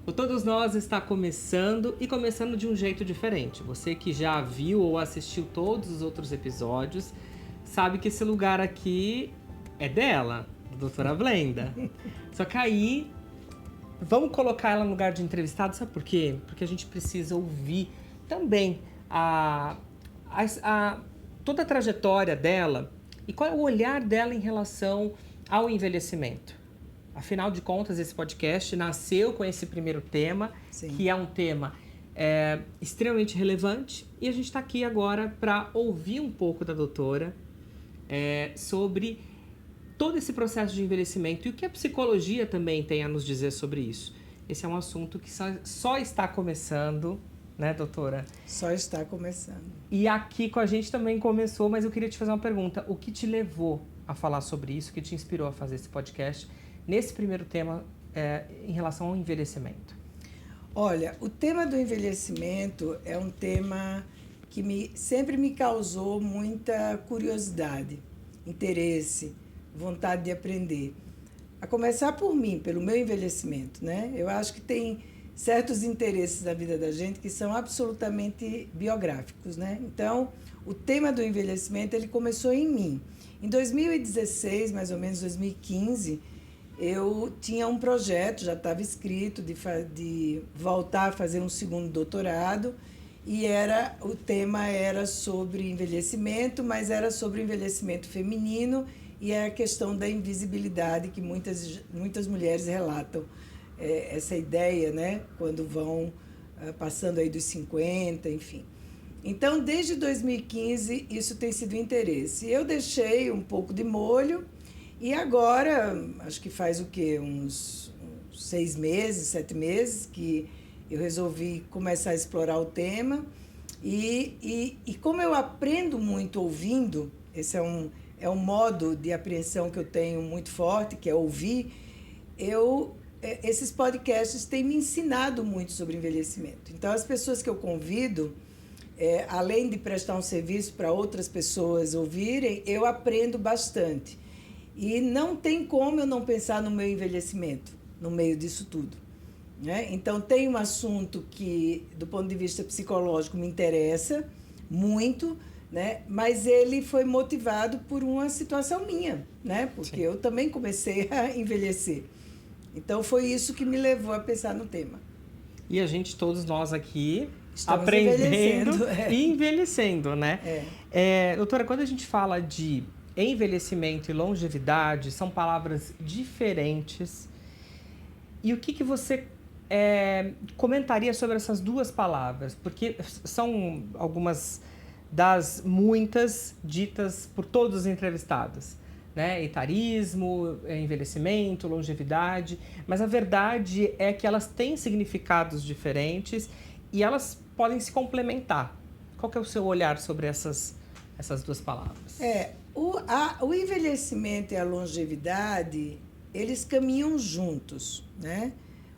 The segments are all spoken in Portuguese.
O Todos Nós está começando e começando de um jeito diferente. Você que já viu ou assistiu todos os outros episódios, sabe que esse lugar aqui é dela, da doutora Blenda. Só que aí, vamos colocar ela no lugar de entrevistado, sabe por quê? Porque a gente precisa ouvir também toda a trajetória dela e qual é o olhar dela em relação ao envelhecimento. Afinal de contas, esse podcast nasceu com esse primeiro tema, Sim. que é um tema extremamente relevante. E a gente está aqui agora para ouvir um pouco da doutora sobre todo esse processo de envelhecimento e o que a psicologia também tem a nos dizer sobre isso. Esse é um assunto que só está começando, né, doutora? Só está começando. E aqui com a gente também começou, mas eu queria te fazer uma pergunta. O que te levou a falar sobre isso? O que te inspirou a fazer esse podcast? Nesse primeiro tema, em relação ao envelhecimento. Olha, o tema do envelhecimento é um tema que sempre me causou muita curiosidade, interesse, vontade de aprender. A começar por mim, pelo meu envelhecimento, né? Eu acho que tem certos interesses da vida da gente que são absolutamente biográficos, né? Então, o tema do envelhecimento, ele começou em mim. Em 2016, mais ou menos 2015, eu tinha um projeto, já estava escrito, de voltar a fazer um segundo doutorado, e o tema era sobre envelhecimento, mas era sobre envelhecimento feminino e a questão da invisibilidade que muitas mulheres relatam, essa ideia, né, quando vão passando aí dos 50, enfim. Então, desde 2015, isso tem sido interesse. Eu deixei um pouco de molho. E agora, acho que faz o quê? Uns 6 meses, 7 meses, que eu resolvi começar a explorar o tema. E como eu aprendo muito ouvindo, esse é um modo de apreensão que eu tenho muito forte, que é ouvir, esses podcasts têm me ensinado muito sobre envelhecimento. Então, as pessoas que eu convido, além de prestar um serviço para outras pessoas ouvirem, eu aprendo bastante. E não tem como eu não pensar no meu envelhecimento, no meio disso tudo, né? Então, tem um assunto que, do ponto de vista psicológico, me interessa muito, né? Mas ele foi motivado por uma situação minha, né? Porque Sim. eu também comecei a envelhecer. Então, foi isso que me levou a pensar no tema. E a gente, todos nós aqui, estamos aprendendo e envelhecendo, né? Doutora, quando a gente fala de envelhecimento e longevidade, são palavras diferentes. E o que você comentaria sobre essas duas palavras? Porque são algumas das muitas ditas por todos os entrevistados, né? Etarismo, envelhecimento, longevidade. Mas a verdade é que elas têm significados diferentes e elas podem se complementar. Qual que é o seu olhar sobre essas duas palavras? O envelhecimento e a longevidade, eles caminham juntos, né?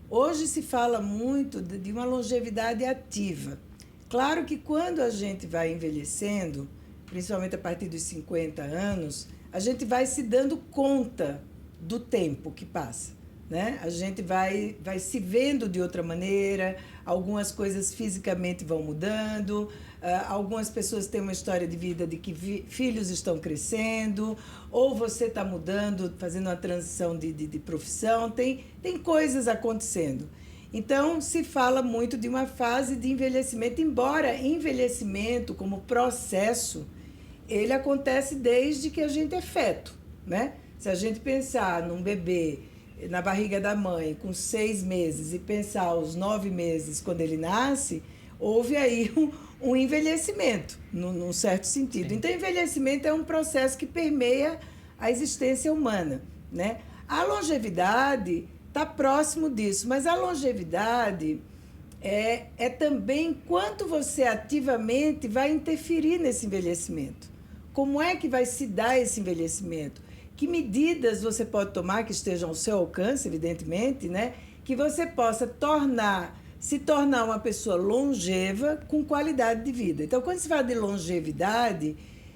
Hoje se fala muito de uma longevidade ativa. Claro que quando a gente vai envelhecendo, principalmente a partir dos 50 anos, a gente vai se dando conta do tempo que passa, né? A gente vai se vendo de outra maneira, algumas coisas fisicamente vão mudando, algumas pessoas têm uma história de vida de que filhos estão crescendo, ou você está mudando, fazendo uma transição de profissão, tem coisas acontecendo. Então, se fala muito de uma fase de envelhecimento, embora envelhecimento como processo, ele acontece desde que a gente é feto, né? Se a gente pensar num bebê na barriga da mãe com 6 meses e pensar os 9 meses quando ele nasce, houve aí um envelhecimento, num certo sentido. Sim. Então, envelhecimento é um processo que permeia a existência humana, né? A longevidade está próximo disso, mas a longevidade é também quanto você ativamente vai interferir nesse envelhecimento. Como é que vai se dar esse envelhecimento? Que medidas você pode tomar que estejam ao seu alcance, evidentemente, né? Que você possa se tornar uma pessoa longeva com qualidade de vida. Então, quando se fala de longevidade,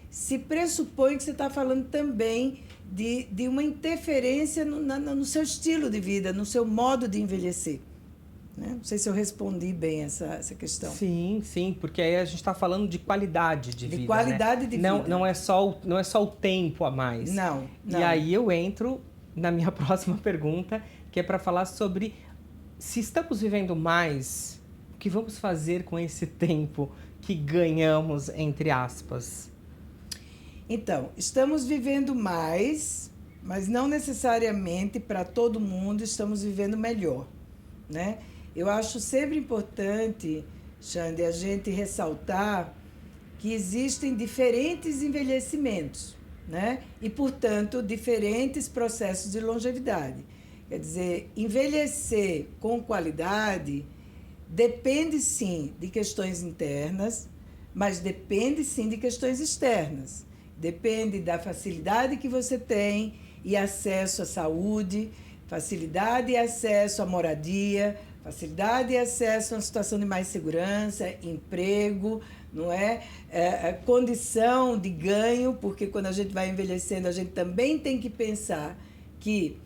se pressupõe que você está falando também de uma interferência no seu estilo de vida, no seu modo de envelhecer, né? Não sei se eu respondi bem essa questão. Sim, sim, porque aí a gente está falando de qualidade de vida. De qualidade, né? De vida. Não é só o tempo a mais. Não. E aí eu entro na minha próxima pergunta, que é para falar sobre se estamos vivendo mais, o que vamos fazer com esse tempo que ganhamos, entre aspas? Então, estamos vivendo mais, mas não necessariamente para todo mundo estamos vivendo melhor, né? Eu acho sempre importante, Xande, a gente ressaltar que existem diferentes envelhecimentos, né? E, portanto, diferentes processos de longevidade. Quer dizer, envelhecer com qualidade depende, sim, de questões internas, mas depende, sim, de questões externas. Depende da facilidade que você tem e acesso à saúde, facilidade e acesso à moradia, facilidade e acesso a uma situação de mais segurança, emprego, não é? Condição de ganho, porque quando a gente vai envelhecendo, a gente também tem que pensar que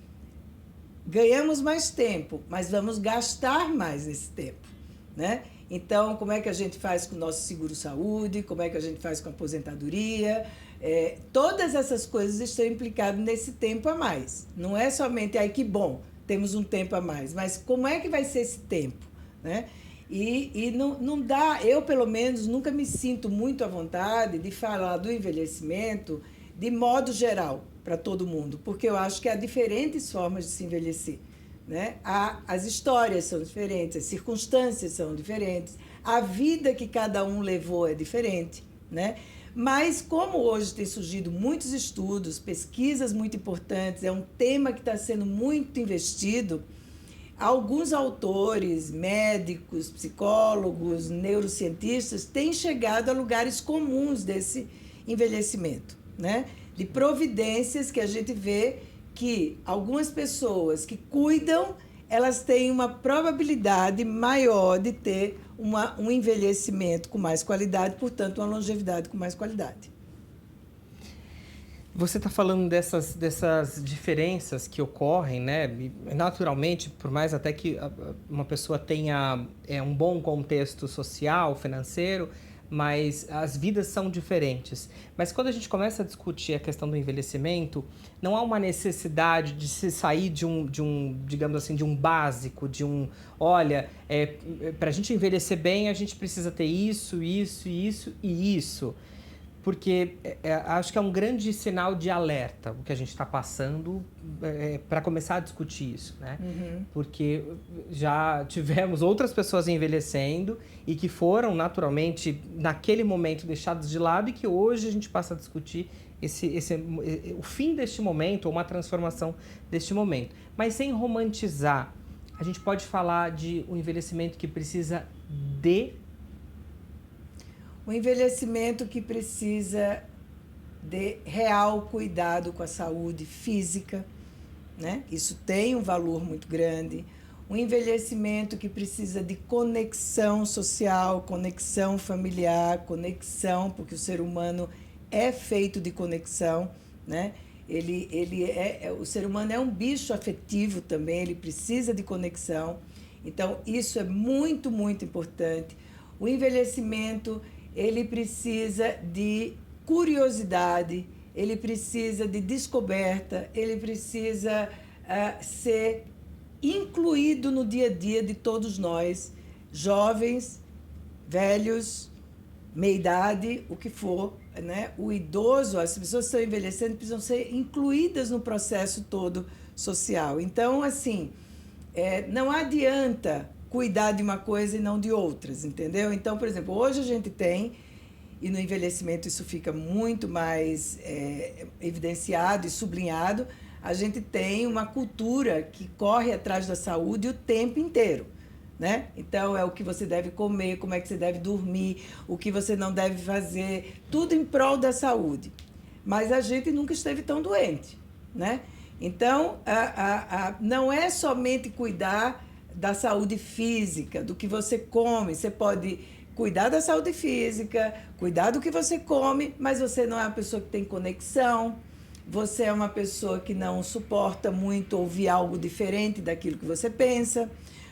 ganhamos mais tempo, mas vamos gastar mais nesse tempo, né? Então, como é que a gente faz com o nosso seguro-saúde? Como é que a gente faz com a aposentadoria? Todas essas coisas estão implicadas nesse tempo a mais. Não é somente, ai, que bom, temos um tempo a mais, mas como é que vai ser esse tempo, né? E não dá, eu pelo menos nunca me sinto muito à vontade de falar do envelhecimento de modo geral para todo mundo, porque eu acho que há diferentes formas de se envelhecer, né? As histórias são diferentes, as circunstâncias são diferentes, a vida que cada um levou é diferente, né? Mas como hoje tem surgido muitos estudos, pesquisas muito importantes, é um tema que está sendo muito investido, alguns autores, médicos, psicólogos, neurocientistas têm chegado a lugares comuns desse envelhecimento, né? De providências que a gente vê que algumas pessoas que cuidam, elas têm uma probabilidade maior de ter um envelhecimento com mais qualidade, portanto, uma longevidade com mais qualidade. Você está falando dessas diferenças que ocorrem, né? Naturalmente, por mais até que uma pessoa tenha um bom contexto social, financeiro, mas as vidas são diferentes. Mas quando a gente começa a discutir a questão do envelhecimento, não há uma necessidade de se sair de um digamos assim, de um básico, olha, para a gente envelhecer bem, a gente precisa ter isso, isso, isso e isso. Porque acho que é um grande sinal de alerta o que a gente está passando para começar a discutir isso, né? Uhum. Porque já tivemos outras pessoas envelhecendo e que foram naturalmente naquele momento deixadas de lado e que hoje a gente passa a discutir o fim deste momento ou uma transformação deste momento. Mas sem romantizar, a gente pode falar de um envelhecimento que precisa de... Um envelhecimento que precisa de real cuidado com a saúde física, né? Isso tem um valor muito grande. Um envelhecimento que precisa de conexão social, conexão familiar, conexão, porque o ser humano é feito de conexão, né? O ser humano é um bicho afetivo também, ele precisa de conexão. Então, isso é muito, muito importante. O envelhecimento... ele precisa de curiosidade, ele precisa de descoberta, ele precisa ser incluído no dia a dia de todos nós, jovens, velhos, meia-idade, o que for, né? O idoso, as pessoas que estão envelhecendo precisam ser incluídas no processo todo social. Então, assim, não adianta cuidar de uma coisa e não de outras, entendeu? Então, por exemplo, hoje a gente tem, e no envelhecimento isso fica muito mais evidenciado e sublinhado, a gente tem uma cultura que corre atrás da saúde o tempo inteiro, né? Então, é o que você deve comer, como é que você deve dormir, o que você não deve fazer, tudo em prol da saúde. Mas a gente nunca esteve tão doente, né? Então, não é somente cuidar da saúde física, do que você come. Você pode cuidar da saúde física, cuidar do que você come, mas você não é uma pessoa que tem conexão, você é uma pessoa que não suporta muito ouvir algo diferente daquilo que você pensa,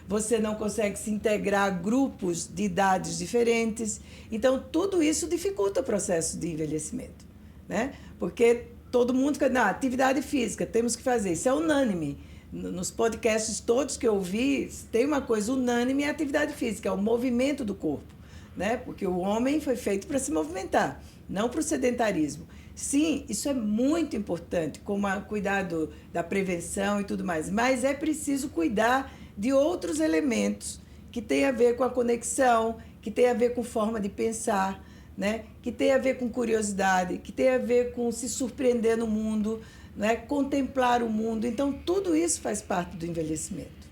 você não consegue se integrar a grupos de idades diferentes. Então, tudo isso dificulta o processo de envelhecimento, né? Porque todo mundo fica, na atividade física, temos que fazer. Isso é unânime. Nos podcasts todos que eu ouvi, tem uma coisa unânime, é a atividade física, é o movimento do corpo, né? Porque o homem foi feito para se movimentar, não para o sedentarismo. Sim, isso é muito importante, como cuidar da prevenção e tudo mais, mas é preciso cuidar de outros elementos que têm a ver com a conexão, que têm a ver com forma de pensar, né? Que tem a ver com curiosidade, que tem a ver com se surpreender no mundo, né? Contemplar o mundo. Então, tudo isso faz parte do envelhecimento.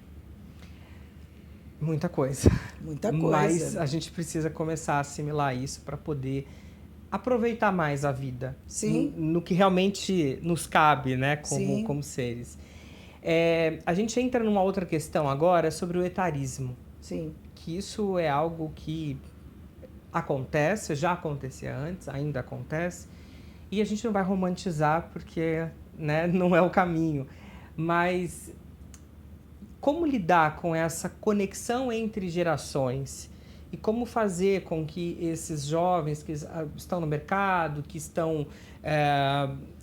Muita coisa. Muita coisa. Mas a gente precisa começar a assimilar isso para poder aproveitar mais a vida. Sim. No que realmente nos cabe, né? Como seres. A gente entra numa outra questão agora sobre o etarismo. Sim. Que isso é algo que acontece, já acontecia antes, ainda acontece. E a gente não vai romantizar porque, né, não é o caminho. Mas como lidar com essa conexão entre gerações? E como fazer com que esses jovens que estão no mercado, que estão,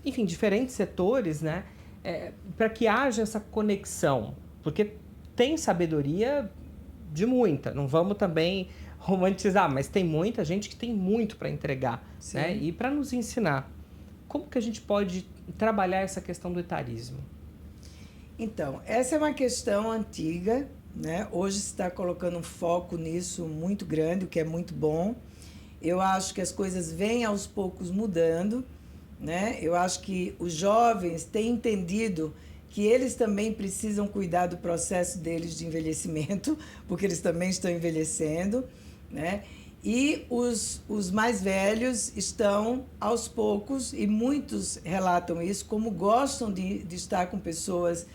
enfim, diferentes setores, né? Para que haja essa conexão? Porque tem sabedoria de muita, não vamos também romantizar, mas tem muita gente que tem muito para entregar, né? E para nos ensinar. Como que a gente pode trabalhar essa questão do etarismo? Então, essa é uma questão antiga, né? Hoje se está colocando um foco nisso muito grande, o que é muito bom. Eu acho que as coisas vêm aos poucos mudando, né? Eu acho que os jovens têm entendido que eles também precisam cuidar do processo deles de envelhecimento, porque eles também estão envelhecendo, né? E os mais velhos estão, aos poucos, e muitos relatam isso, como gostam de estar com pessoas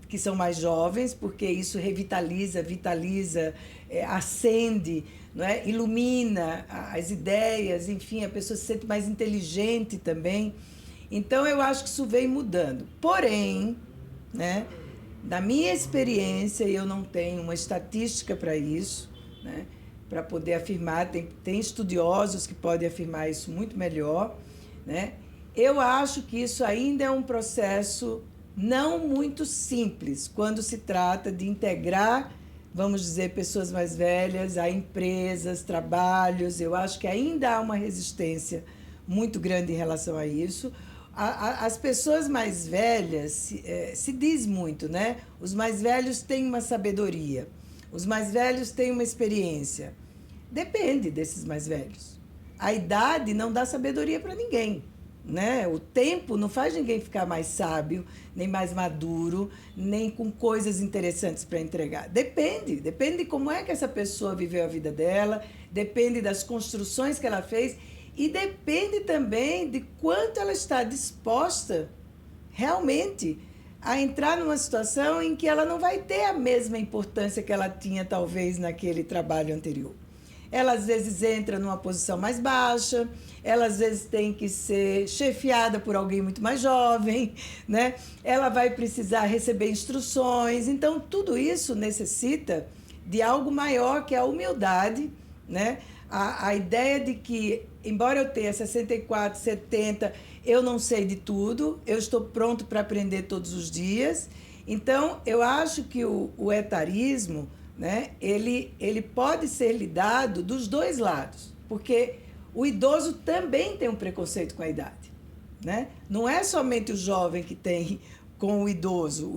que são mais jovens, porque isso revitaliza, vitaliza, acende, não é? Ilumina as ideias, enfim, a pessoa se sente mais inteligente também. Então, eu acho que isso vem mudando. Porém, né, na minha experiência, eu não tenho uma estatística para isso, né, para poder afirmar, tem estudiosos que podem afirmar isso muito melhor, né? Eu acho que isso ainda é um processo não muito simples quando se trata de integrar, vamos dizer, pessoas mais velhas a empresas, trabalhos. Eu acho que ainda há uma resistência muito grande em relação a isso. As pessoas mais velhas, se diz muito, né? Os mais velhos têm uma sabedoria, os mais velhos têm uma experiência. Depende desses mais velhos. A idade não dá sabedoria para ninguém, né? O tempo não faz ninguém ficar mais sábio, nem mais maduro, nem com coisas interessantes para entregar. Depende de como é que essa pessoa viveu a vida dela, depende das construções que ela fez e depende também de quanto ela está disposta realmente a entrar numa situação em que ela não vai ter a mesma importância que ela tinha talvez naquele trabalho anterior. Ela às vezes entra numa posição mais baixa, ela às vezes tem que ser chefiada por alguém muito mais jovem, né? Ela vai precisar receber instruções. Então, tudo isso necessita de algo maior, que é a humildade, né? A ideia de que, embora eu tenha 64, 70, eu não sei de tudo, eu estou pronto para aprender todos os dias. Então, eu acho que o etarismo, né, ele pode ser lidado dos dois lados, porque o idoso também tem um preconceito com a idade, né? Não é somente o jovem que tem com o idoso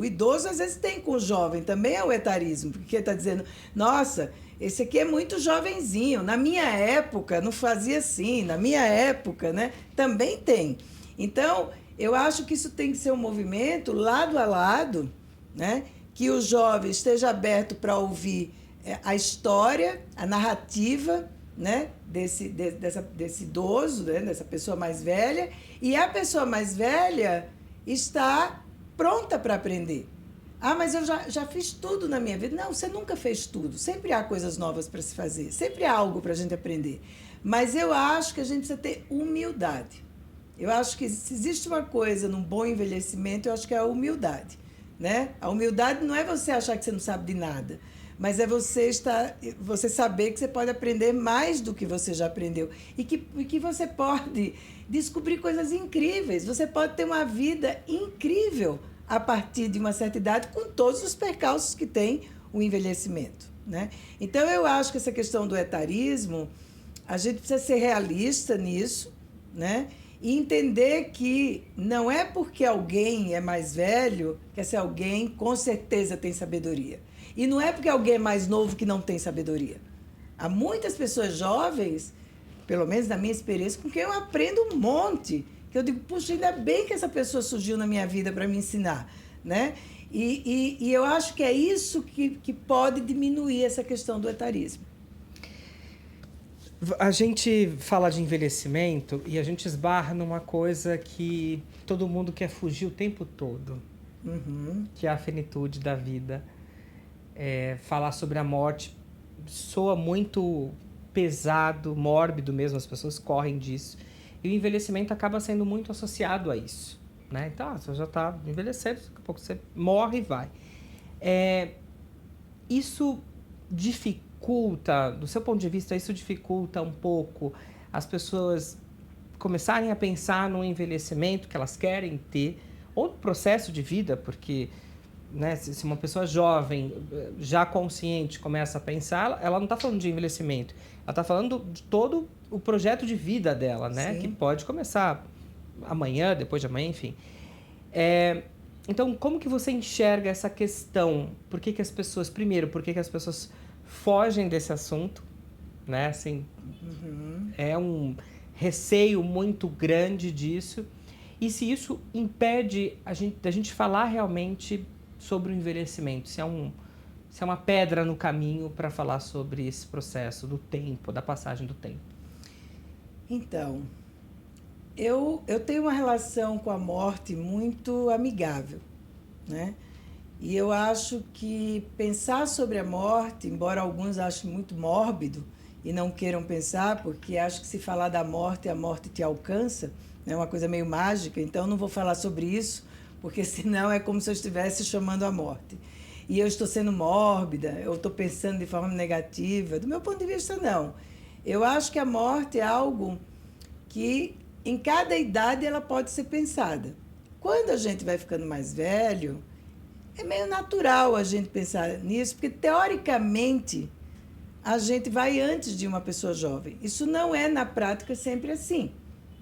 às vezes tem com o jovem, também é o etarismo, porque está dizendo, nossa, esse aqui é muito jovenzinho, na minha época não fazia assim, na minha época, né? Também tem. Então, eu acho que isso tem que ser um movimento lado a lado, né? Que o jovem esteja aberto para ouvir a história, a narrativa, né, desse idoso, né, dessa pessoa mais velha, e a pessoa mais velha está pronta para aprender. Ah, mas eu já fiz tudo na minha vida. Não, você nunca fez tudo. Sempre há coisas novas para se fazer, sempre há algo para a gente aprender. Mas eu acho que a gente precisa ter humildade. Eu acho que se existe uma coisa num bom envelhecimento, eu acho que é a humildade. Né? A humildade não é você achar que você não sabe de nada, mas é você saber que você pode aprender mais do que você já aprendeu e que você pode descobrir coisas incríveis. Você pode ter uma vida incrível a partir de uma certa idade, com todos os percalços que tem o envelhecimento, né? Então, eu acho que essa questão do etarismo, a gente precisa ser realista nisso, né? E entender que não é porque alguém é mais velho que esse alguém com certeza tem sabedoria. E não é porque alguém é mais novo que não tem sabedoria. Há muitas pessoas jovens, pelo menos na minha experiência, com quem eu aprendo um monte. Que eu digo, puxa, ainda bem que essa pessoa surgiu na minha vida para me ensinar, né? E eu acho que é isso que pode diminuir essa questão do etarismo. A gente fala de envelhecimento e a gente esbarra numa coisa que todo mundo quer fugir o tempo todo, que é a finitude da vida. Falar sobre a morte soa muito pesado, mórbido mesmo, as pessoas correm disso. E o envelhecimento acaba sendo muito associado a isso, né? Então, você já está envelhecendo, daqui a pouco você morre e vai. Isso dificulta, do seu ponto de vista, isso dificulta um pouco as pessoas começarem a pensar no envelhecimento que elas querem ter, ou no processo de vida, porque, né, se uma pessoa jovem, já consciente, começa a pensar, ela não está falando de envelhecimento, ela está falando de todo o projeto de vida dela, né? Sim. Que pode começar amanhã, depois de amanhã, enfim. Então, como que você enxerga essa questão? Por que as pessoas, primeiro, por que as pessoas fogem desse assunto, né? Assim, é um receio muito grande disso. E se isso impede da gente falar realmente sobre o envelhecimento, se é uma pedra no caminho para falar sobre esse processo do tempo, da passagem do tempo. Então, eu tenho uma relação com a morte muito amigável, né? E eu acho que pensar sobre a morte, embora alguns achem muito mórbido e não queiram pensar, porque acho que se falar da morte, a morte te alcança, é uma coisa meio mágica, então eu não vou falar sobre isso, porque senão é como se eu estivesse chamando a morte. E eu estou sendo mórbida, eu estou pensando de forma negativa. Do meu ponto de vista, não. Eu acho que a morte é algo que, em cada idade, ela pode ser pensada. Quando a gente vai ficando mais velho, é meio natural a gente pensar nisso, porque, teoricamente, a gente vai antes de uma pessoa jovem. Isso não é, na prática, sempre assim,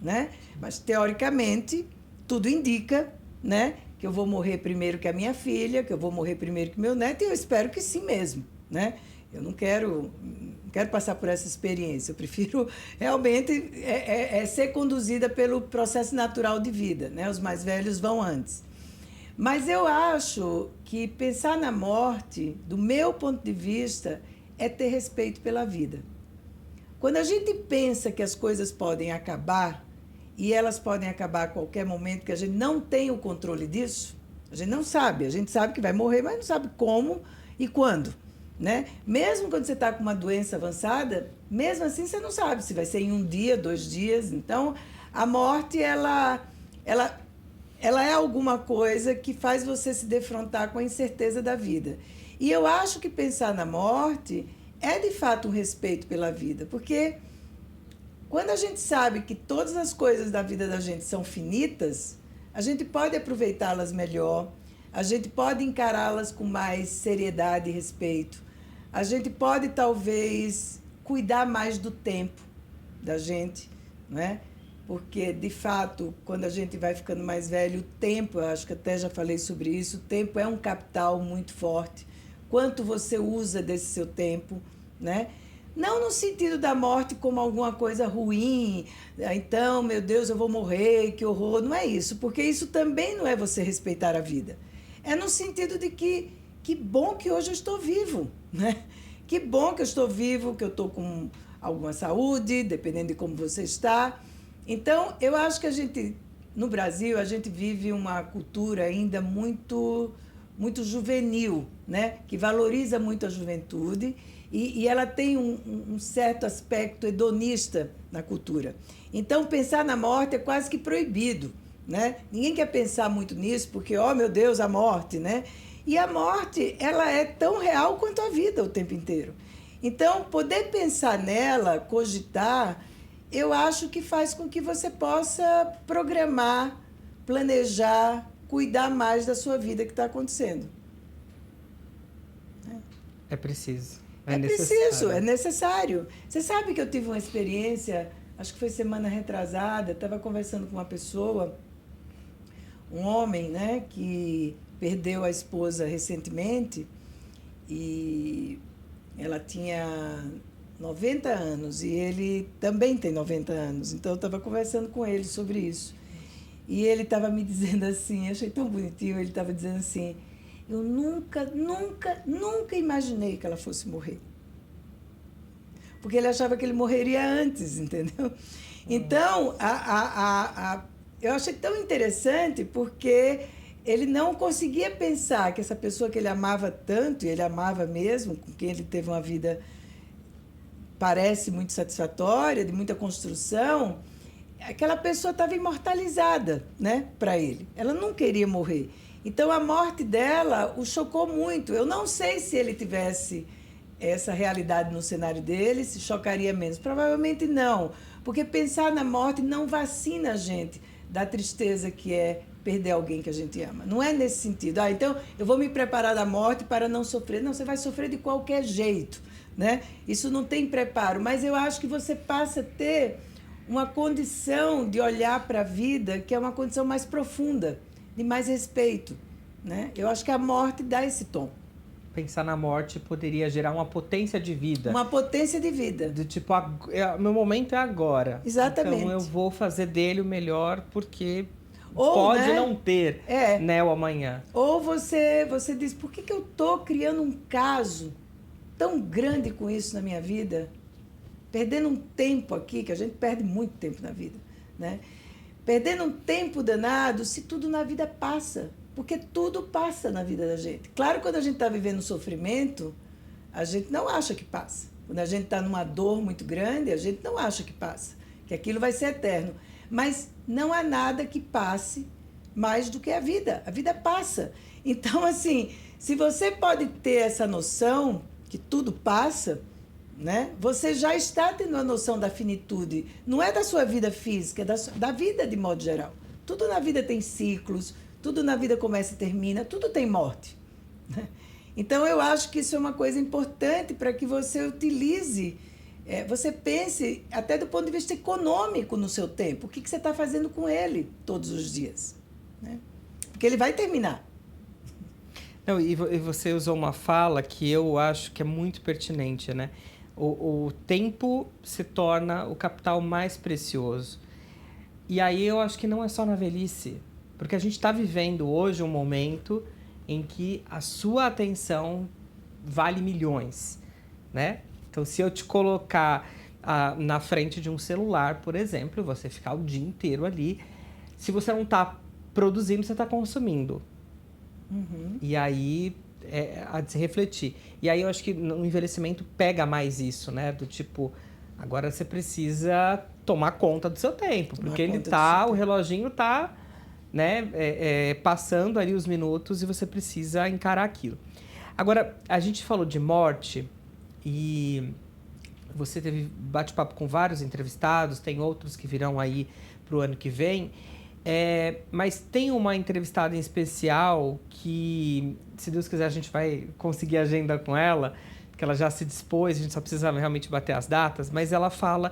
né? Mas, teoricamente, tudo indica, né, que eu vou morrer primeiro que a minha filha, que eu vou morrer primeiro que meu neto, e eu espero que sim mesmo, né? Eu não quero passar por essa experiência, eu prefiro realmente ser conduzida pelo processo natural de vida, né? Os mais velhos vão antes. Mas eu acho que pensar na morte, do meu ponto de vista, é ter respeito pela vida. Quando a gente pensa que as coisas podem acabar, e elas podem acabar a qualquer momento, que a gente não tem o controle disso, a gente não sabe. A gente sabe que vai morrer, mas não sabe como e quando, né? Mesmo quando você está com uma doença avançada, mesmo assim você não sabe se vai ser em 1 dia, 2 dias. Então, a morte, ela é alguma coisa que faz você se defrontar com a incerteza da vida. E eu acho que pensar na morte é, de fato, um respeito pela vida, porque quando a gente sabe que todas as coisas da vida da gente são finitas, a gente pode aproveitá-las melhor, a gente pode encará-las com mais seriedade e respeito, a gente pode, talvez, cuidar mais do tempo da gente, né? Porque, de fato, quando a gente vai ficando mais velho, o tempo, eu acho que até já falei sobre isso, o tempo é um capital muito forte. Quanto você usa desse seu tempo, né? Não no sentido da morte como alguma coisa ruim, então, meu Deus, eu vou morrer, que horror. Não é isso, porque isso também não é você respeitar a vida. É no sentido de que bom que hoje eu estou vivo, né? Que bom que eu estou vivo, que eu estou com alguma saúde, dependendo de como você está. Então, eu acho que no Brasil, a gente vive uma cultura ainda muito, muito juvenil, né? Que valoriza muito a juventude. E ela tem um certo aspecto hedonista na cultura. Então, pensar na morte é quase que proibido, né? Ninguém quer pensar muito nisso, porque, oh, meu Deus, a morte, né? E a morte, ela é tão real quanto a vida o tempo inteiro. Então, poder pensar nela, cogitar, eu acho que faz com que você possa programar, planejar, cuidar mais da sua vida que está acontecendo. É preciso. É preciso, é necessário. Você sabe que eu tive uma experiência, acho que foi semana retrasada, estava conversando com uma pessoa, um homem, né, que perdeu a esposa recentemente e ela tinha 90 anos e ele também tem 90 anos. Então eu estava conversando com ele sobre isso. E ele estava me dizendo assim, achei tão bonitinho, ele estava dizendo assim, eu nunca imaginei que ela fosse morrer. Porque ele achava que ele morreria antes, entendeu? Então, eu achei tão interessante porque ele não conseguia pensar que essa pessoa que ele amava tanto, e ele amava mesmo, com quem ele teve uma vida, parece muito satisfatória, de muita construção, aquela pessoa estava imortalizada, né, para ele. Ela não queria morrer. Então, a morte dela o chocou muito. Eu não sei se ele tivesse essa realidade no cenário dele, se chocaria menos. Provavelmente não, porque pensar na morte não vacina a gente da tristeza que é perder alguém que a gente ama. Não é nesse sentido. Então, eu vou me preparar da morte para não sofrer. Não, você vai sofrer de qualquer jeito, né? Isso não tem preparo, mas eu acho que você passa a ter uma condição de olhar para a vida que é uma condição mais profunda, de mais respeito, né? Eu acho que a morte dá esse tom. Pensar na morte poderia gerar uma potência de vida. Uma potência de vida. Do tipo, meu momento é agora. Exatamente. Então eu vou fazer dele o melhor porque ou, pode, né, não ter, né, o amanhã. Ou você diz, por que eu estou criando um caso tão grande com isso na minha vida? Perdendo um tempo aqui, que a gente perde muito tempo na vida, né? Perdendo um tempo danado, se tudo na vida passa. Porque tudo passa na vida da gente. Claro, quando a gente está vivendo sofrimento, a gente não acha que passa. Quando a gente está numa dor muito grande, a gente não acha que passa, que aquilo vai ser eterno. Mas não há nada que passe mais do que a vida. A vida passa. Então, assim, se você pode ter essa noção que tudo passa, né, você já está tendo a noção da finitude. Não é da sua vida física, é da vida de modo geral. Tudo na vida tem ciclos, tudo na vida começa e termina, tudo tem morte, né? Então, eu acho que isso é uma coisa importante para que você utilize, você pense até do ponto de vista econômico no seu tempo. O que você está fazendo com ele todos os dias, né? Porque ele vai terminar. Não, e você usou uma fala que eu acho que é muito pertinente, né? O tempo se torna o capital mais precioso. E aí eu acho que não é só na velhice. Porque a gente está vivendo hoje um momento em que a sua atenção vale milhões, né? Então, se eu te colocar na frente de um celular, por exemplo, você ficar o dia inteiro ali, se você não está produzindo, você está consumindo. Uhum. E aí, há de se refletir. E aí eu acho que no envelhecimento pega mais isso, né? Do tipo, agora você precisa tomar conta do seu tempo, porque o reloginho está... né, passando ali os minutos e você precisa encarar aquilo. Agora, a gente falou de morte e você teve bate-papo com vários entrevistados, tem outros que virão aí para o ano que vem, mas tem uma entrevistada em especial que, se Deus quiser, a gente vai conseguir agenda com ela, porque ela já se dispôs, a gente só precisa realmente bater as datas, mas ela fala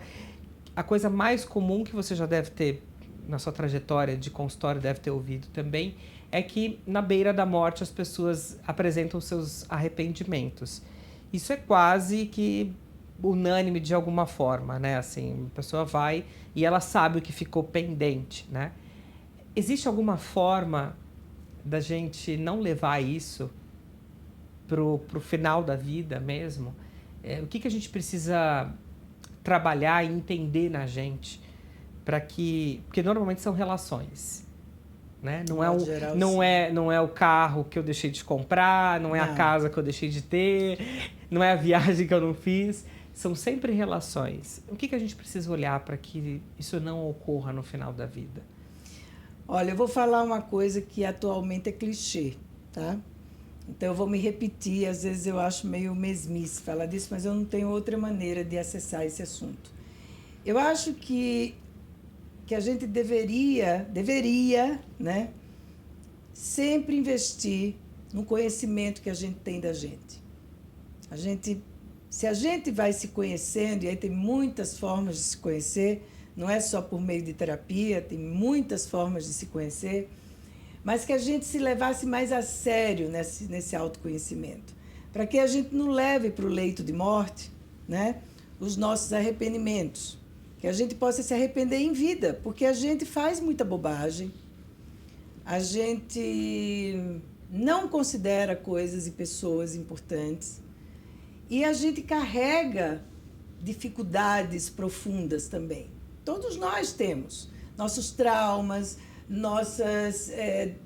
a coisa mais comum que você já deve ter na sua trajetória de consultório, deve ter ouvido também, é que na beira da morte as pessoas apresentam seus arrependimentos. Isso é quase que unânime de alguma forma, né? Assim, a pessoa vai e ela sabe o que ficou pendente, né? Existe alguma forma da gente não levar isso pro final da vida mesmo? O que a gente precisa trabalhar e entender na gente? Porque normalmente são relações, né? Não é o carro que eu deixei de comprar, não é a casa que eu deixei de ter, não é a viagem que eu não fiz. São sempre relações. O que a gente precisa olhar para que isso não ocorra no final da vida? Olha, eu vou falar uma coisa que atualmente é clichê, tá? Então, eu vou me repetir, às vezes eu acho meio mesmice falar disso, mas eu não tenho outra maneira de acessar esse assunto. Eu acho que a gente deveria, né, sempre investir no conhecimento que a gente tem da gente. Se a gente vai se conhecendo, e aí tem muitas formas de se conhecer, não é só por meio de terapia, tem muitas formas de se conhecer, mas que a gente se levasse mais a sério nesse autoconhecimento, para que a gente não leve para o leito de morte, né, os nossos arrependimentos, que a gente possa se arrepender em vida, porque a gente faz muita bobagem, a gente não considera coisas e pessoas importantes, e a gente carrega dificuldades profundas também. Todos nós temos nossos traumas, nossas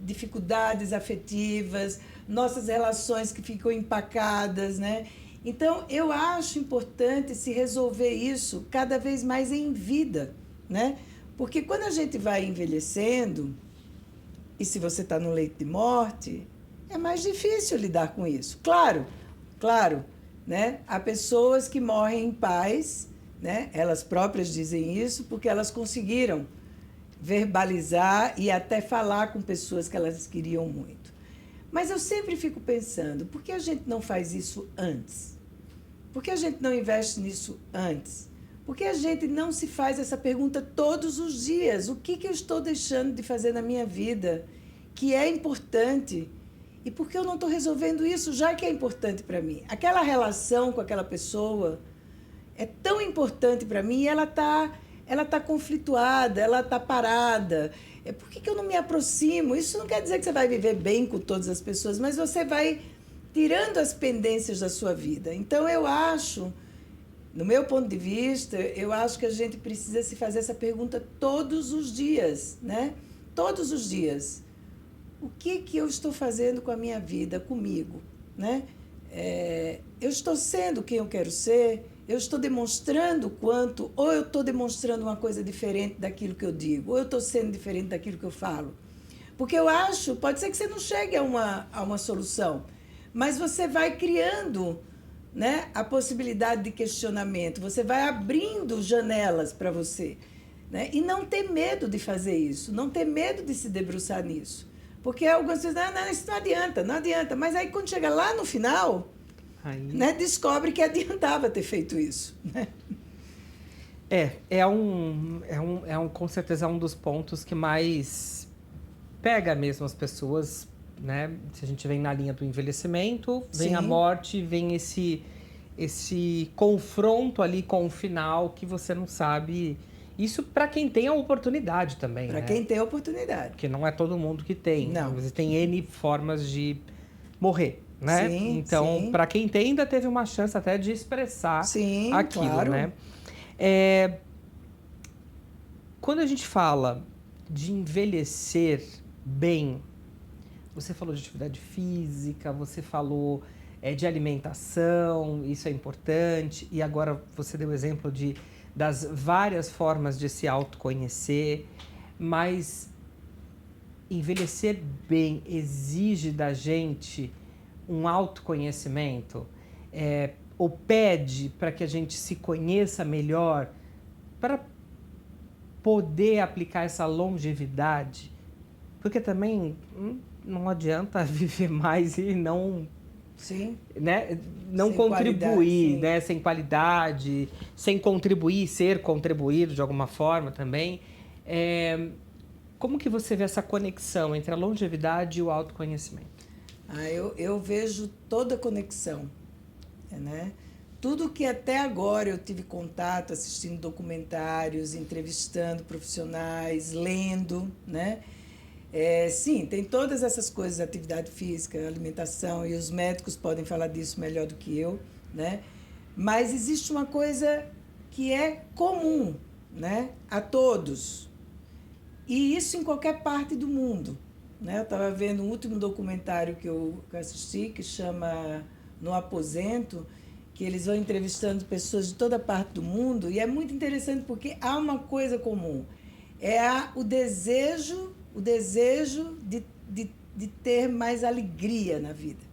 dificuldades afetivas, nossas relações que ficam empacadas, né? Então, eu acho importante se resolver isso cada vez mais em vida, né? Porque quando a gente vai envelhecendo, e se você está no leito de morte, é mais difícil lidar com isso. Claro, né? Há pessoas que morrem em paz, né? Elas próprias dizem isso porque elas conseguiram verbalizar e até falar com pessoas que elas queriam muito. Mas eu sempre fico pensando, por que a gente não faz isso antes? Por que a gente não investe nisso antes? Por que a gente não se faz essa pergunta todos os dias? O que eu estou deixando de fazer na minha vida que é importante? E por que eu não estou resolvendo isso, já que é importante para mim? Aquela relação com aquela pessoa é tão importante para mim e ela tá conflituada, ela está parada. Por que eu não me aproximo? Isso não quer dizer que você vai viver bem com todas as pessoas, mas você vai tirando as pendências da sua vida. Então, eu acho, no meu ponto de vista, eu acho que a gente precisa se fazer essa pergunta todos os dias, né? Todos os dias. O que eu estou fazendo com a minha vida, comigo, né? Eu estou sendo quem eu quero ser? Eu estou demonstrando quanto, ou eu estou demonstrando uma coisa diferente daquilo que eu digo, ou eu estou sendo diferente daquilo que eu falo. Porque eu acho, pode ser que você não chegue a uma solução, mas você vai criando, né, a possibilidade de questionamento, você vai abrindo janelas para você, né? E não ter medo de fazer isso, não ter medo de se debruçar nisso. Porque algumas pessoas dizem, não, isso não adianta. Mas aí quando chega lá no final, né, descobre que adiantava ter feito isso. Né? Com certeza um dos pontos que mais pega mesmo as pessoas, né? Se a gente vem na linha do envelhecimento, vem Sim. a morte, vem esse confronto ali com o final que você não sabe. Isso para quem tem a oportunidade também, Para quem tem a oportunidade. Porque não é todo mundo que tem. Não. Você tem N formas de morrer, né? Sim, então, para quem tem, ainda teve uma chance até de expressar sim, aquilo, claro. né? Quando a gente fala de envelhecer bem, você falou de atividade física, você falou de alimentação, isso é importante, e agora você deu o exemplo das várias formas de se autoconhecer, mas envelhecer bem exige da gente um autoconhecimento, ou pede para que a gente se conheça melhor para poder aplicar essa longevidade, porque também não adianta viver mais e não... Sim. Né? Não sem contribuir, qualidade, né? Sem qualidade, sem contribuir, ser contribuído de alguma forma também. Como que você vê essa conexão entre a longevidade e o autoconhecimento? Eu vejo toda a conexão, né? Tudo que até agora eu tive contato, assistindo documentários, entrevistando profissionais, lendo, né? Sim, tem todas essas coisas, atividade física, alimentação, e os médicos podem falar disso melhor do que eu, né? Mas existe uma coisa que é comum, né, a todos, e isso em qualquer parte do mundo, né? Eu estava vendo um último documentário que eu assisti, que chama No Aposento, que eles vão entrevistando pessoas de toda parte do mundo, e é muito interessante porque há uma coisa comum, o desejo de ter mais alegria na vida,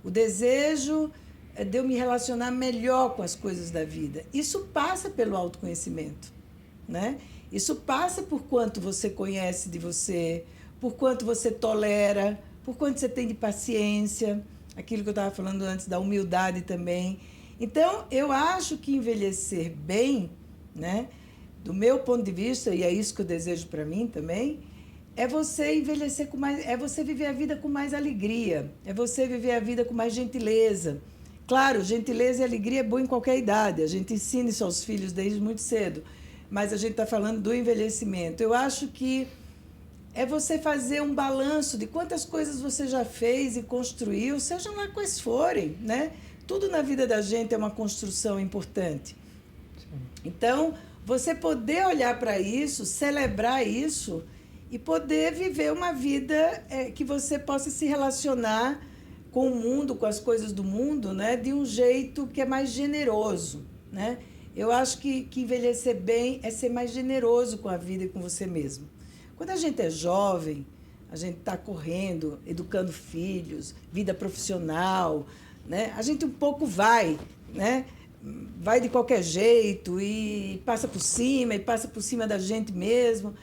o desejo de eu me relacionar melhor com as coisas da vida. Isso passa pelo autoconhecimento, né? Isso passa por quanto você conhece de você, por quanto você tolera, por quanto você tem de paciência, aquilo que eu estava falando antes, da humildade também. Então, eu acho que envelhecer bem, né, do meu ponto de vista, e é isso que eu desejo para mim também, é você envelhecer com mais, é você viver a vida com mais alegria, é você viver a vida com mais gentileza. Claro, gentileza e alegria é bom em qualquer idade, a gente ensina isso aos filhos desde muito cedo, mas a gente está falando do envelhecimento. Eu acho que é você fazer um balanço de quantas coisas você já fez e construiu, sejam lá quais forem, né? Tudo na vida da gente é uma construção importante. Sim. Então, você poder olhar para isso, celebrar isso e poder viver uma vida que você possa se relacionar com o mundo, com as coisas do mundo, né? De um jeito que é mais generoso, né? Eu acho que envelhecer bem é ser mais generoso com a vida e com você mesmo. Quando a gente é jovem, a gente está correndo, educando filhos, vida profissional, né? A gente um pouco vai, né? Vai de qualquer jeito e passa por cima da gente mesmo.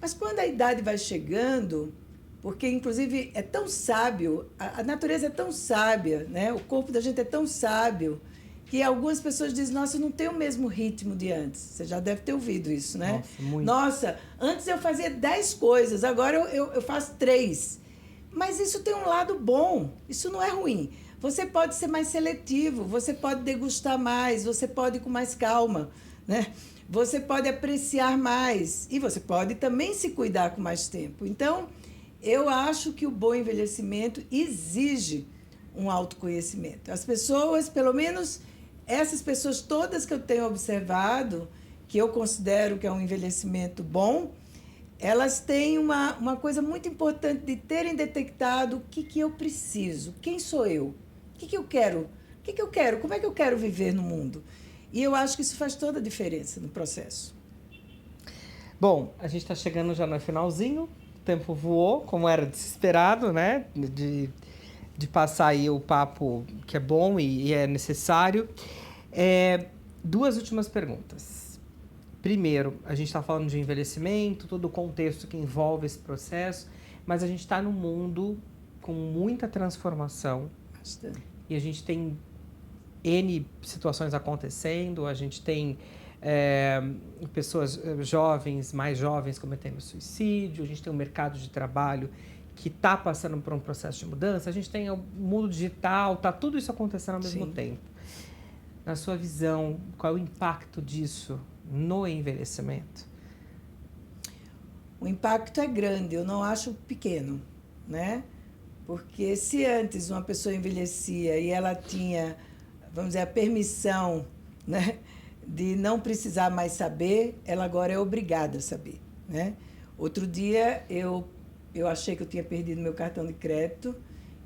Mas quando a idade vai chegando, porque inclusive é tão sábio, a natureza é tão sábia, né? O corpo da gente é tão sábio, que algumas pessoas dizem, nossa, eu não tenho o mesmo ritmo de antes. Você já deve ter ouvido isso, né? Nossa, muito. Nossa, antes eu fazia 10 coisas, agora eu faço 3. Mas isso tem um lado bom, isso não é ruim. Você pode ser mais seletivo, você pode degustar mais, você pode ir com mais calma, né? Você pode apreciar mais e você pode também se cuidar com mais tempo. Então, eu acho que o bom envelhecimento exige um autoconhecimento. As pessoas, pelo menos essas pessoas todas que eu tenho observado, que eu considero que é um envelhecimento bom, elas têm uma coisa muito importante de terem detectado o que eu preciso, quem sou eu, o que eu quero, como é que eu quero viver no mundo. E eu acho que isso faz toda a diferença no processo. Bom, a gente está chegando já no finalzinho, o tempo voou, como era de se esperado, né? De passar aí o papo que é bom e é necessário. 2 últimas perguntas. Primeiro, a gente está falando de envelhecimento, todo o contexto que envolve esse processo, mas a gente está num mundo com muita transformação. Bastante. E a gente tem N situações acontecendo, a gente tem pessoas jovens, mais jovens cometendo suicídio, a gente tem um mercado de trabalho que está passando por um processo de mudança, a gente tem o mundo digital, está tudo isso acontecendo ao mesmo tempo. Na sua visão, qual é o impacto disso no envelhecimento? O impacto é grande, eu não acho pequeno, né? Porque se antes uma pessoa envelhecia e ela tinha, vamos dizer, a permissão, né, de não precisar mais saber, ela agora é obrigada a saber, né? Outro dia eu achei que eu tinha perdido meu cartão de crédito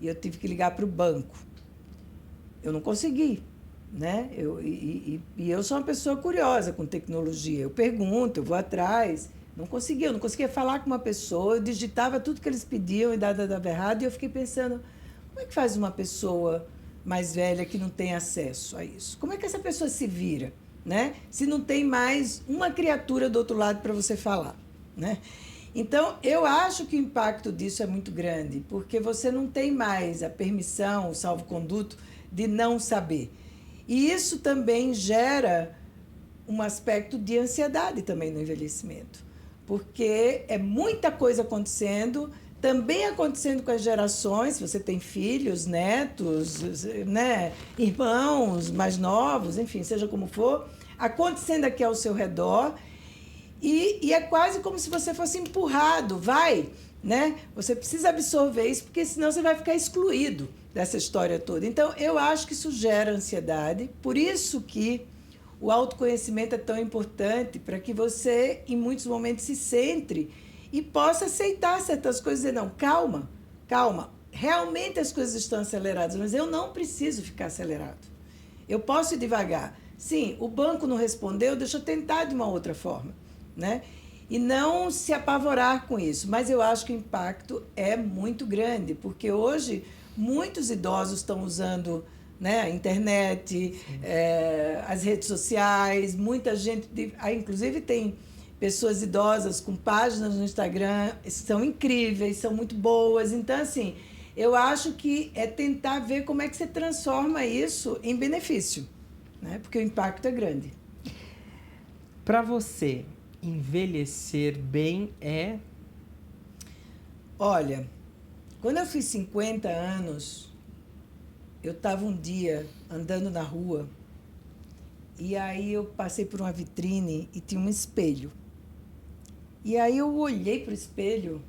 e eu tive que ligar para o banco. Eu não consegui, né? Eu sou uma pessoa curiosa com tecnologia. Eu pergunto, eu vou atrás. Eu não conseguia falar com uma pessoa. Eu digitava tudo que eles pediam e dava errado. E eu fiquei pensando, como é que faz uma pessoa mais velha que não tem acesso a isso? Como é que essa pessoa se vira, né? Se não tem mais uma criatura do outro lado para você falar, né? Então, eu acho que o impacto disso é muito grande, porque você não tem mais a permissão, o salvo-conduto, de não saber. E isso também gera um aspecto de ansiedade também no envelhecimento, porque é muita coisa acontecendo, também acontecendo com as gerações, se você tem filhos, netos, né, irmãos mais novos, enfim, seja como for, acontecendo aqui ao seu redor. E é quase como se você fosse empurrado, vai, né? Você precisa absorver isso, porque senão você vai ficar excluído dessa história toda. Então, eu acho que isso gera ansiedade, por isso que o autoconhecimento é tão importante, para que você, em muitos momentos, se centre e possa aceitar certas coisas e dizer, não, calma, realmente as coisas estão aceleradas, mas eu não preciso ficar acelerado. Eu posso ir devagar. Sim, o banco não respondeu, deixa eu tentar de uma outra forma, né? e não se apavorar com isso. Mas eu acho que o impacto é muito grande, porque hoje muitos idosos estão usando, né, a internet, as redes sociais, muita gente, inclusive tem pessoas idosas com páginas no Instagram, são incríveis, são muito boas. Então, assim, eu acho que é tentar ver como é que você transforma isso em benefício, né? Porque o impacto é grande. Para você, envelhecer bem é? Olha, quando eu fiz 50 anos, eu estava um dia andando na rua e aí eu passei por uma vitrine e tinha um espelho. E aí eu olhei para o espelho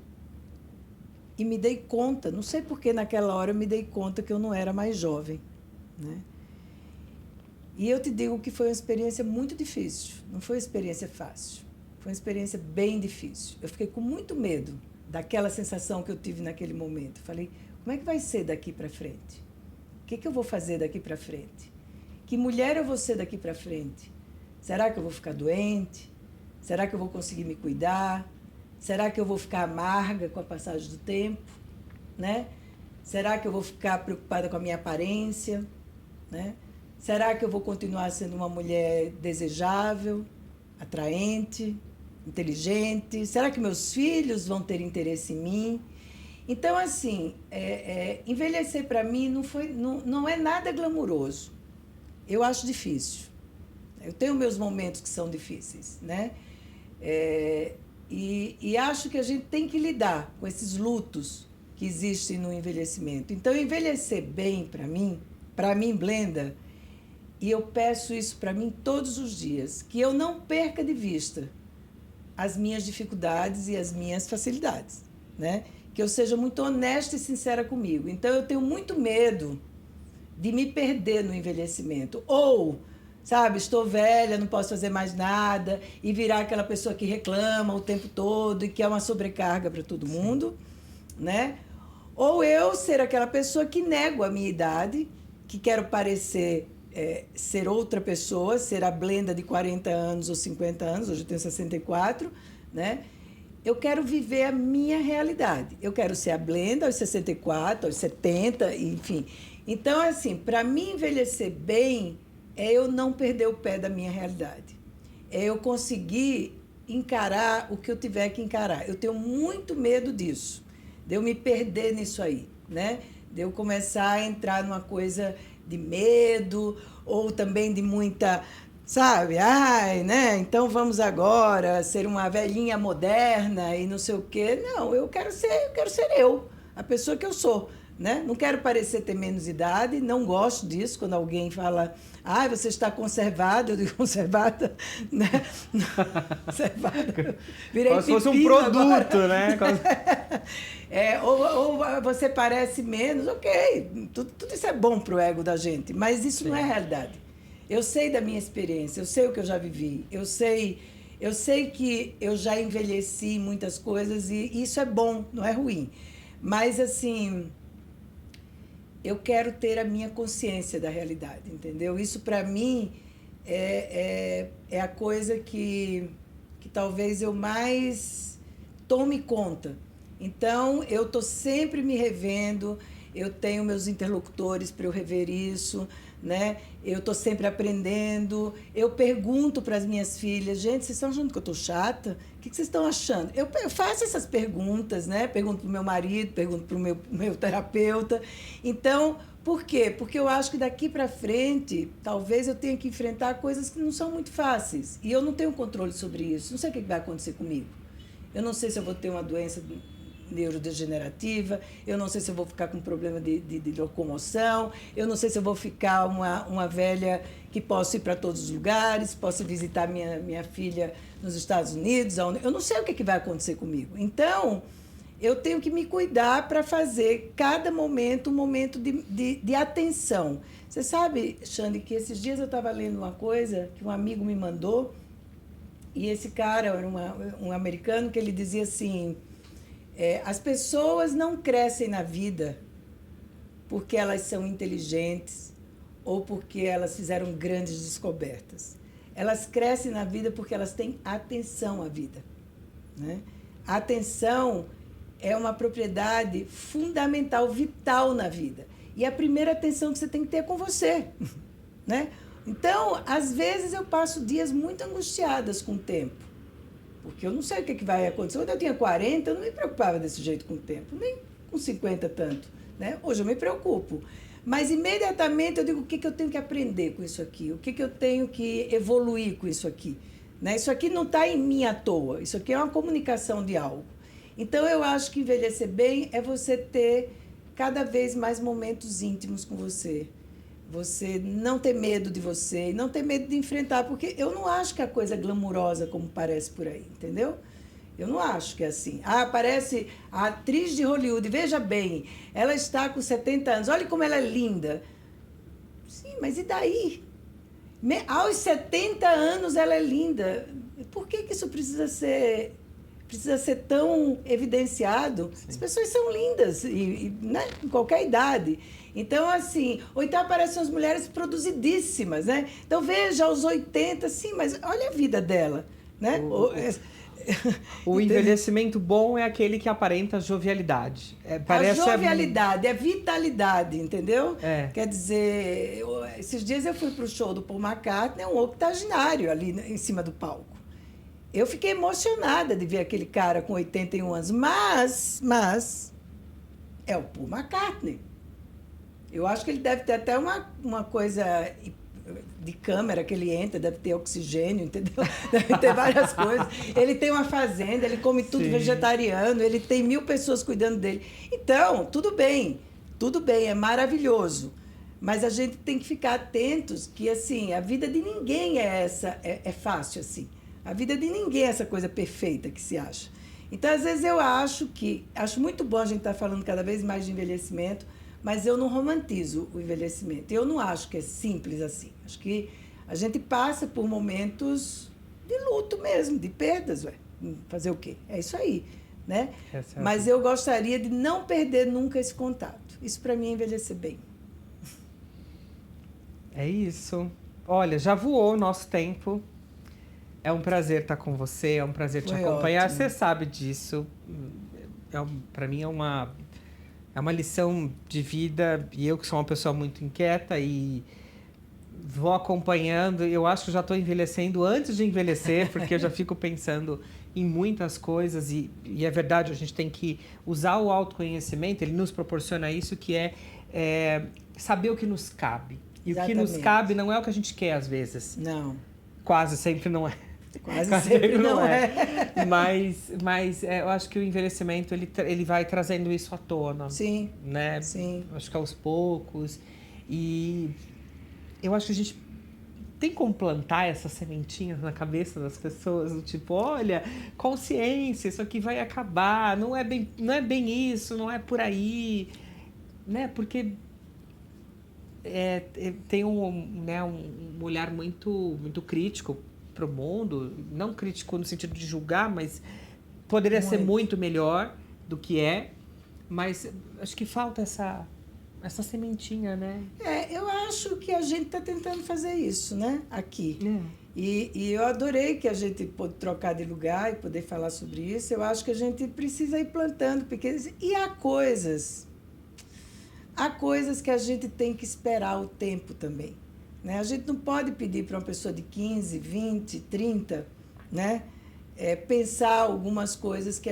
e me dei conta, não sei por que naquela hora eu me dei conta que eu não era mais jovem, né? E eu te digo que foi uma experiência muito difícil, não foi uma experiência fácil, foi uma experiência bem difícil. Eu fiquei com muito medo daquela sensação que eu tive naquele momento. Falei, como é que vai ser daqui para frente? O que eu vou fazer daqui para frente? Que mulher eu vou ser daqui para frente? Será que eu vou ficar doente? Será que eu vou conseguir me cuidar? Será que eu vou ficar amarga com a passagem do tempo? Né? Será que eu vou ficar preocupada com a minha aparência? Né? Será que eu vou continuar sendo uma mulher desejável, atraente, inteligente? Será que meus filhos vão ter interesse em mim? Então, assim, envelhecer para mim não é nada glamuroso. Eu acho difícil. Eu tenho meus momentos que são difíceis, né? E acho que a gente tem que lidar com esses lutos que existem no envelhecimento. Então, envelhecer bem para mim, Blenda, e eu peço isso para mim todos os dias, que eu não perca de vista as minhas dificuldades e as minhas facilidades, né? Que eu seja muito honesta e sincera comigo. Então, eu tenho muito medo de me perder no envelhecimento. Ou, sabe, estou velha, não posso fazer mais nada, e virar aquela pessoa que reclama o tempo todo e que é uma sobrecarga para todo mundo, né? Ou eu ser aquela pessoa que nego a minha idade, que quero parecer ser outra pessoa, ser a Blenda de 40 anos ou 50 anos, hoje eu tenho 64, né? Eu quero viver a minha realidade. Eu quero ser a Blenda aos 64, aos 70, enfim. Então, assim, para mim envelhecer bem é eu não perder o pé da minha realidade. É eu conseguir encarar o que eu tiver que encarar. Eu tenho muito medo disso, de eu me perder nisso aí, né? De eu começar a entrar numa coisa de medo ou também de muita, sabe? Ai, né? Então vamos agora ser uma velhinha moderna e não sei o quê. Não, eu quero ser eu, a pessoa que eu sou. Né? Não quero parecer ter menos idade, não gosto disso, quando alguém fala, você está conservada, eu digo conservada, né? Conservada. Virei como se fosse um produto, agora. Né? Ou você parece menos, ok, tudo isso é bom para o ego da gente, mas isso não é realidade. Eu sei da minha experiência, eu sei o que eu já vivi, eu sei que eu já envelheci em muitas coisas e isso é bom, não é ruim. Mas, assim, eu quero ter a minha consciência da realidade, entendeu? Isso, para mim, é a coisa que talvez eu mais tome conta. Então, eu estou sempre me revendo, eu tenho meus interlocutores para eu rever isso, né? Eu estou sempre aprendendo, eu pergunto para as minhas filhas, gente, vocês estão achando que eu estou chata? O que vocês estão achando? Eu faço essas perguntas, né? Pergunto para o meu marido, pergunto para o meu terapeuta. Então, por quê? Porque eu acho que daqui para frente, talvez eu tenha que enfrentar coisas que não são muito fáceis. E eu não tenho controle sobre isso. Não sei o que vai acontecer comigo. Eu não sei se eu vou ter uma doença neurodegenerativa, eu não sei se eu vou ficar com problema de locomoção, eu não sei se eu vou ficar uma velha que posso ir para todos os lugares, posso visitar minha filha nos Estados Unidos, eu não sei o que vai acontecer comigo. Então, eu tenho que me cuidar para fazer cada momento um momento de atenção. Você sabe, Xande, que esses dias eu estava lendo uma coisa que um amigo me mandou, e esse cara era um americano que ele dizia assim, as pessoas não crescem na vida porque elas são inteligentes ou porque elas fizeram grandes descobertas. Elas crescem na vida porque elas têm atenção à vida. né? A atenção é uma propriedade fundamental, vital na vida. E a primeira atenção que você tem que ter é com você, né? Então, às vezes eu passo dias muito angustiadas com o tempo, porque eu não sei o que vai acontecer. Quando eu tinha 40, eu não me preocupava desse jeito com o tempo, nem com 50 tanto, né? Hoje eu me preocupo. Mas imediatamente eu digo o que eu tenho que aprender com isso aqui, o que eu tenho que evoluir com isso aqui, né? Isso aqui não está em mim à toa, isso aqui é uma comunicação de algo. Então, eu acho que envelhecer bem é você ter cada vez mais momentos íntimos com você. Você não ter medo de você, não ter medo de enfrentar, porque eu não acho que a coisa é glamurosa como parece por aí, entendeu? Eu não acho que é assim. Ah, parece a atriz de Hollywood, veja bem, ela está com 70 anos, olha como ela é linda. Sim, mas e daí? Aos 70 anos ela é linda. Por que isso precisa ser tão evidenciado? Sim. As pessoas são lindas, né? Em qualquer idade. Então, assim, ou então aparecem as mulheres produzidíssimas, né? Então, veja, aos 80, sim, mas olha a vida dela, né? O envelhecimento bom é aquele que aparenta jovialidade. A jovialidade, é vitalidade, entendeu? Quer dizer, esses dias eu fui para o show do Paul McCartney, um octogenário ali em cima do palco. Eu fiquei emocionada de ver aquele cara com 81 anos, mas é o Paul McCartney. Eu acho que ele deve ter até uma coisa de câmera que ele entra, deve ter oxigênio, entendeu? Deve ter várias coisas. Ele tem uma fazenda, ele come tudo vegetariano, ele tem 1000 pessoas cuidando dele. Então, tudo bem, é maravilhoso. Mas a gente tem que ficar atentos que, assim, a vida de ninguém é fácil assim. A vida de ninguém é essa coisa perfeita que se acha. Então, às vezes, eu acho muito bom a gente estar falando cada vez mais de envelhecimento, mas eu não romantizo o envelhecimento. Eu não acho que é simples assim. Acho que a gente passa por momentos de luto mesmo, de perdas. Fazer o quê? É isso aí, né? Mas eu gostaria de não perder nunca esse contato. Isso, para mim, é envelhecer bem. É isso. Olha, já voou o nosso tempo. É um prazer estar com você, é um prazer te acompanhar. Ótimo. Você sabe disso. Para mim é uma lição de vida. E eu que sou uma pessoa muito inquieta e vou acompanhando. Eu acho que já estou envelhecendo antes de envelhecer, porque eu já fico pensando em muitas coisas. E é verdade, a gente tem que usar o autoconhecimento. Ele nos proporciona isso, que é saber o que nos cabe. E exatamente. O que nos cabe não é o que a gente quer, às vezes. Não. Quase sempre não é. Quase sempre não é. Mas eu acho que o envelhecimento, ele vai trazendo isso à tona. Sim, né? Sim. Acho que aos poucos. E eu acho que a gente tem como plantar essas sementinhas na cabeça das pessoas, do tipo, olha, consciência, isso aqui vai acabar, não é bem isso, não é por aí, né? Porque tem um olhar muito, muito crítico para o mundo, não crítico no sentido de julgar, mas poderia ser muito melhor do que é, mas acho que falta essa sementinha, né? Eu acho que a gente está tentando fazer isso, né? Aqui. E eu adorei que a gente pôde trocar de lugar e poder falar sobre isso. Eu acho que a gente precisa ir plantando pequenas... E há coisas que a gente tem que esperar o tempo também. Né? A gente não pode pedir para uma pessoa de 15, 20, 30, né? Pensar algumas coisas que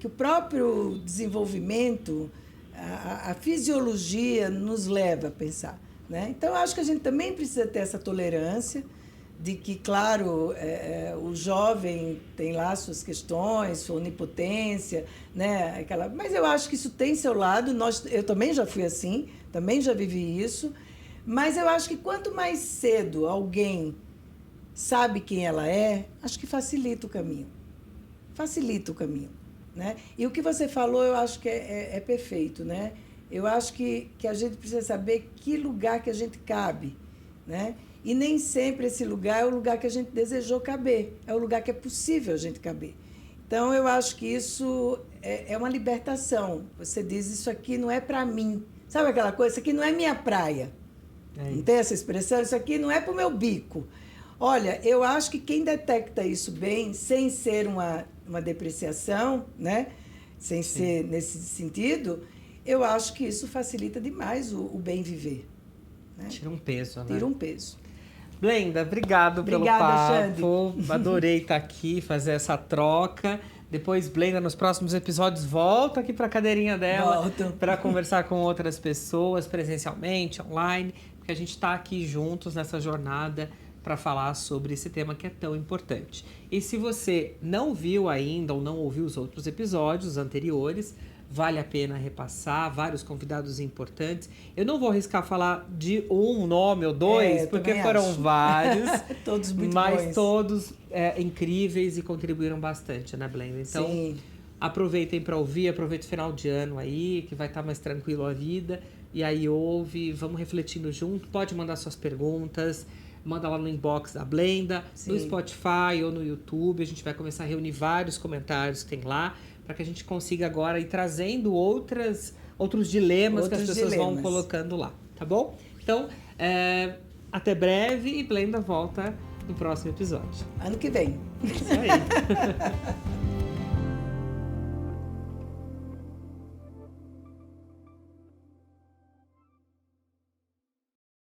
o próprio desenvolvimento, a fisiologia nos leva a pensar. Né? Então, eu acho que a gente também precisa ter essa tolerância de que, claro, o jovem tem lá suas questões, sua onipotência, né? Mas eu acho que isso tem seu lado. Eu também já fui assim, também já vivi isso. Mas eu acho que quanto mais cedo alguém sabe quem ela é, acho que facilita o caminho. Facilita o caminho. Né? E o que você falou, eu acho que é perfeito. Né? Eu acho que a gente precisa saber que lugar que a gente cabe. Né? E nem sempre esse lugar é o lugar que a gente desejou caber. É o lugar que é possível a gente caber. Então, eu acho que isso é uma libertação. Você diz, isso aqui não é para mim. Sabe aquela coisa? Isso aqui não é minha praia. Não tem essa expressão? Isso aqui não é para o meu bico. Olha, eu acho que quem detecta isso bem, sem ser uma depreciação, né? Sem ser nesse sentido, eu acho que isso facilita demais o bem viver. Né? Tira um peso, né? Tira um peso. Blenda, obrigado pelo Obrigada, papo. Adorei estar aqui, fazer essa troca. Depois, Blenda, nos próximos episódios, volta aqui para a cadeirinha dela para conversar com outras pessoas, presencialmente, online, porque a gente está aqui juntos nessa jornada para falar sobre esse tema que é tão importante. E se você não viu ainda ou não ouviu os outros episódios anteriores, vale a pena repassar, vários convidados importantes. Eu não vou arriscar falar de um nome ou dois, porque foram vários. Todos muito mas bons. Todos incríveis e contribuíram bastante, né, Blenda? Então, sim, aproveitem para ouvir, aproveita o final de ano aí, que vai estar mais tranquilo a vida. E aí ouve, vamos refletindo junto. Pode mandar suas perguntas, manda lá no inbox da Blenda, no Spotify ou no YouTube. A gente vai começar a reunir vários comentários que tem lá, para que a gente consiga agora ir trazendo outros dilemas que as pessoas vão colocando lá, tá bom? Então, até breve e Blenda volta no próximo episódio. Ano que vem. Isso aí.